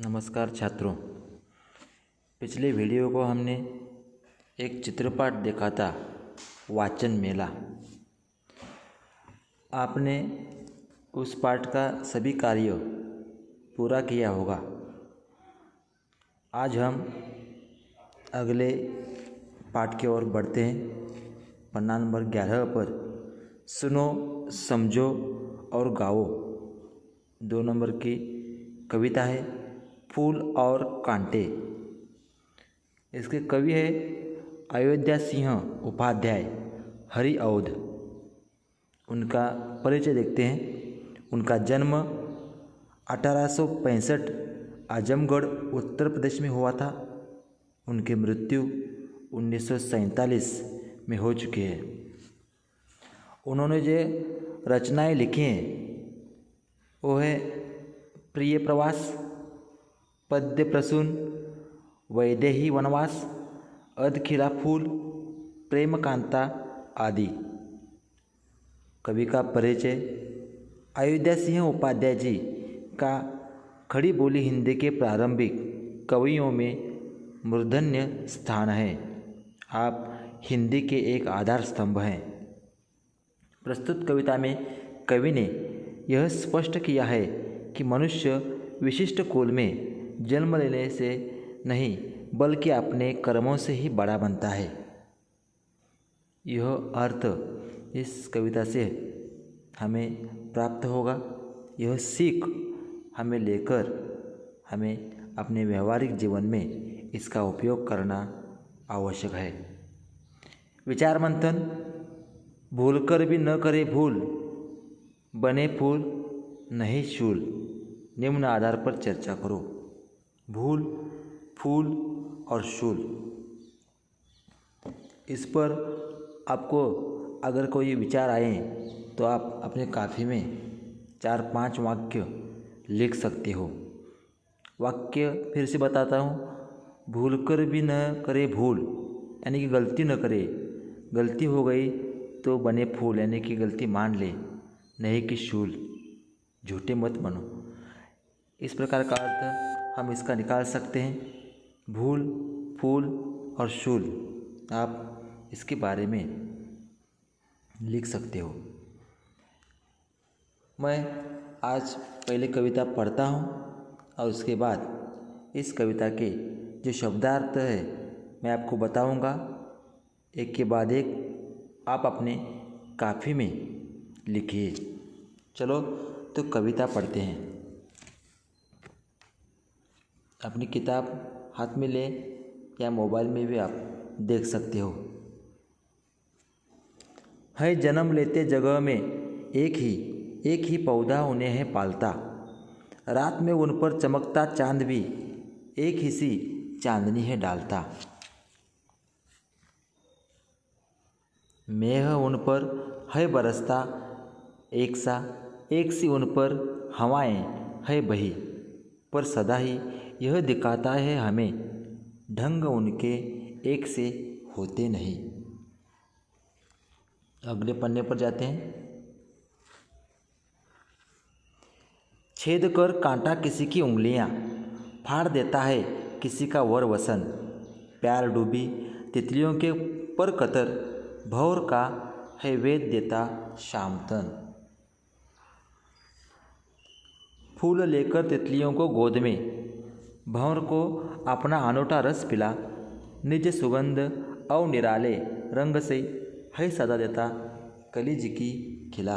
नमस्कार छात्रों। पिछले वीडियो को हमने एक चित्रपाठ देखा था, वाचन मेला। आपने उस पाठ का सभी कार्य पूरा किया होगा। आज हम अगले पाठ की ओर बढ़ते हैं। पन्ना नंबर 11 पर सुनो, समझो और गाओ 2 नंबर की कविता है, फूल और कांटे। इसके कवि है अयोध्या सिंह उपाध्याय, हरि औध। उनका परिचय देखते हैं। उनका जन्म 1865 आजमगढ़ उत्तर प्रदेश में हुआ था। उनकी मृत्यु 1947 में हो चुकी है। उन्होंने जो रचनाएं लिखी हैं वो है प्रिय प्रवास, पद्य प्रसून, वैदेही वनवास, अधखिला फूल, प्रेम कांता आदि। कवि का परिचय। अयोध्या सिंह उपाध्याय जी का खड़ी बोली हिंदी के प्रारंभिक कवियों में मूर्धन्य स्थान है। आप हिंदी के एक आधार स्तंभ हैं। प्रस्तुत कविता में कवि ने यह स्पष्ट किया है कि मनुष्य विशिष्ट कुल में जन्म लेने से नहीं बल्कि अपने कर्मों से ही बड़ा बनता है। यह अर्थ इस कविता से हमें प्राप्त होगा। यह सीख हमें लेकर हमें अपने व्यवहारिक जीवन में इसका उपयोग करना आवश्यक है। विचार मंथन। भूलकर भी न करे भूल, बने फूल नहीं शूल। निम्न आधार पर चर्चा करो। भूल, फूल और शूल। इस पर आपको अगर कोई विचार आए तो आप अपने काफ़ी में 4-5 वाक्य लिख सकते हो। वाक्य फिर से बताता हूँ। भूलकर भी न करे भूल, यानी कि गलती न करे। गलती हो गई तो बने फूल, यानी कि गलती मान ले, नहीं कि शूल, झूठे मत बनो। इस प्रकार का अर्थ हम इसका निकाल सकते हैं। भूल, फूल और शूल। आप इसके बारे में लिख सकते हो। मैं आज पहले कविता पढ़ता हूँ और उसके बाद इस कविता के जो शब्दार्थ है मैं आपको बताऊँगा। एक के बाद एक आप अपने काफ़ी में लिखिए। चलो तो कविता पढ़ते हैं। अपनी किताब हाथ में ले या मोबाइल में भी आप देख सकते हो। है जन्म लेते जगह में एक ही पौधा उन्हें है पालता। रात में उन पर चमकता चांद भी एक ही सी चांदनी है डालता। मेघ उन पर है बरसता एक सी उन पर हवाएं है बही। पर सदा ही यह दिखाता है हमें, ढंग उनके एक से होते नहीं। अगले पन्ने पर जाते हैं। छेद कर कांटा किसी की उंगलियां, फाड़ देता है किसी का वर वसन। प्यार डूबी तितलियों के पर कतर, भौर का है वेद देता शामतन। फूल लेकर तितलियों को गोद में, भंवर को अपना अनूठा रस पिला। निज सुगंध और निराले रंग से है सदा देता कलिज की खिला।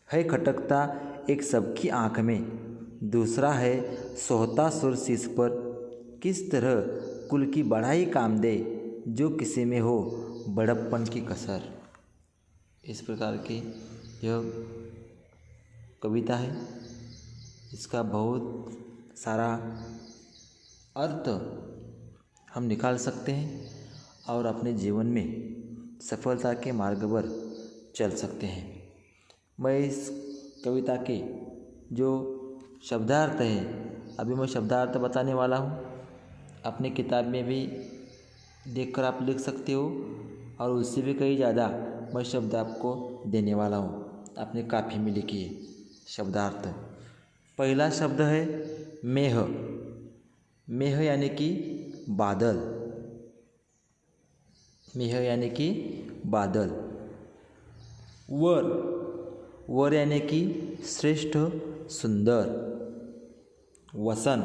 है खटकता एक सबकी आँख में, दूसरा है सोहता सुर शीश पर। किस तरह कुल की बढ़ाई काम दे, जो किसी में हो बड़प्पन की कसर। इस प्रकार की यह कविता है। इसका बहुत सारा अर्थ हम निकाल सकते हैं और अपने जीवन में सफलता के मार्ग पर चल सकते हैं। मैं इस कविता के जो शब्दार्थ है अभी मैं शब्दार्थ बताने वाला हूँ। अपने किताब में भी देखकर आप लिख सकते हो और उससे भी कहीं ज़्यादा मैं शब्द आपको देने वाला हूँ। अपने काफ़ी में लिखिए शब्दार्थ। पहला शब्द है मेह। मेह यानी कि बादल। मेह यानी कि बादल। वर। वर यानी कि श्रेष्ठ, सुंदर। वसन।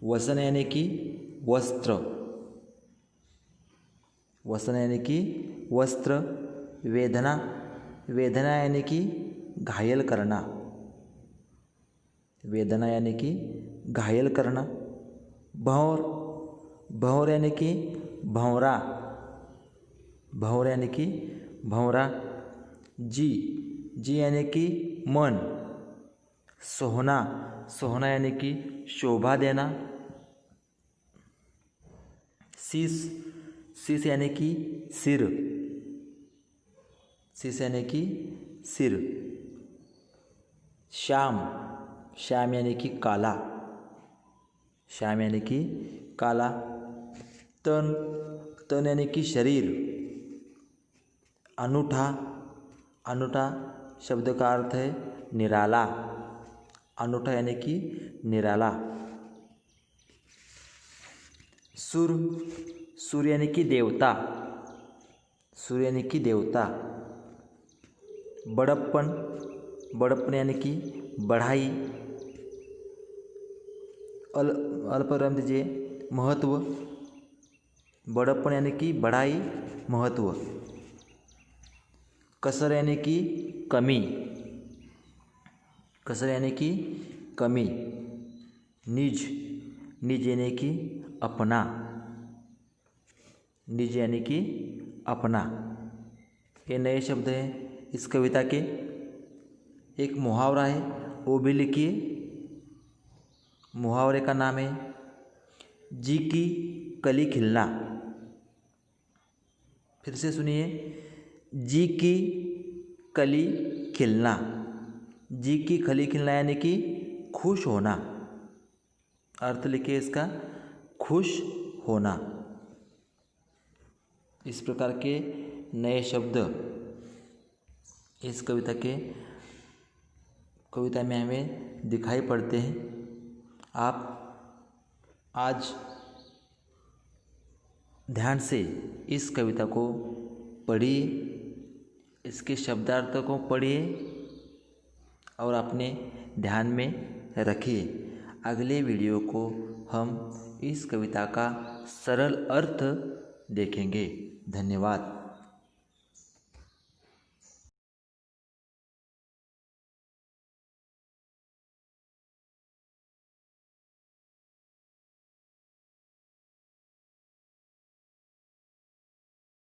वसन यानी कि वस्त्र। वसन यानी कि वस्त्र। वेदना। वेदना यानी कि घायल करना। वेदना यानी कि घायल करना। भंवर। भंवर यानी कि भंवरा। भंवर यानी कि भंवरा। जी। जी यानी कि मन। सोहना। सोहना यानी कि शोभा देना। शीश। शीश यानी कि सिर। शीश यानी कि सिर। श्याम। श्याम यानी कि काला। श्याम यानी कि काला। तन। तन यानी कि शरीर। अनूठा। अनूठा शब्द का अर्थ है निराला। अनूठा यानी कि निराला। सुर। सुर यानी कि देवता। सुर यानी कि देवता। बड़प्पन। बड़प्पन यानी कि बढ़ाई। अल्पविराम दीजिए, महत्व। बड़प्पन यानी कि बढ़ाई, महत्व। कसर यानी कि कमी। कसर यानी कि कमी। निज। निज यानी कि अपना। निज यानी कि अपना। ये नए शब्द हैं इस कविता के। एक मुहावरा है, वो भी लिखिए। मुहावरे का नाम है जी की कली खिलना। फिर से सुनिए, जी की कली खिलना। जी की कली खिलना यानी कि खुश होना। अर्थ लिखिए इसका, खुश होना। इस प्रकार के नए शब्द इस कविता में हमें दिखाई पड़ते हैं। आप आज ध्यान से इस कविता को पढ़िए, इसके शब्दार्थ को पढ़िए और अपने ध्यान में रखिए। अगले वीडियो को हम इस कविता का सरल अर्थ देखेंगे। धन्यवाद।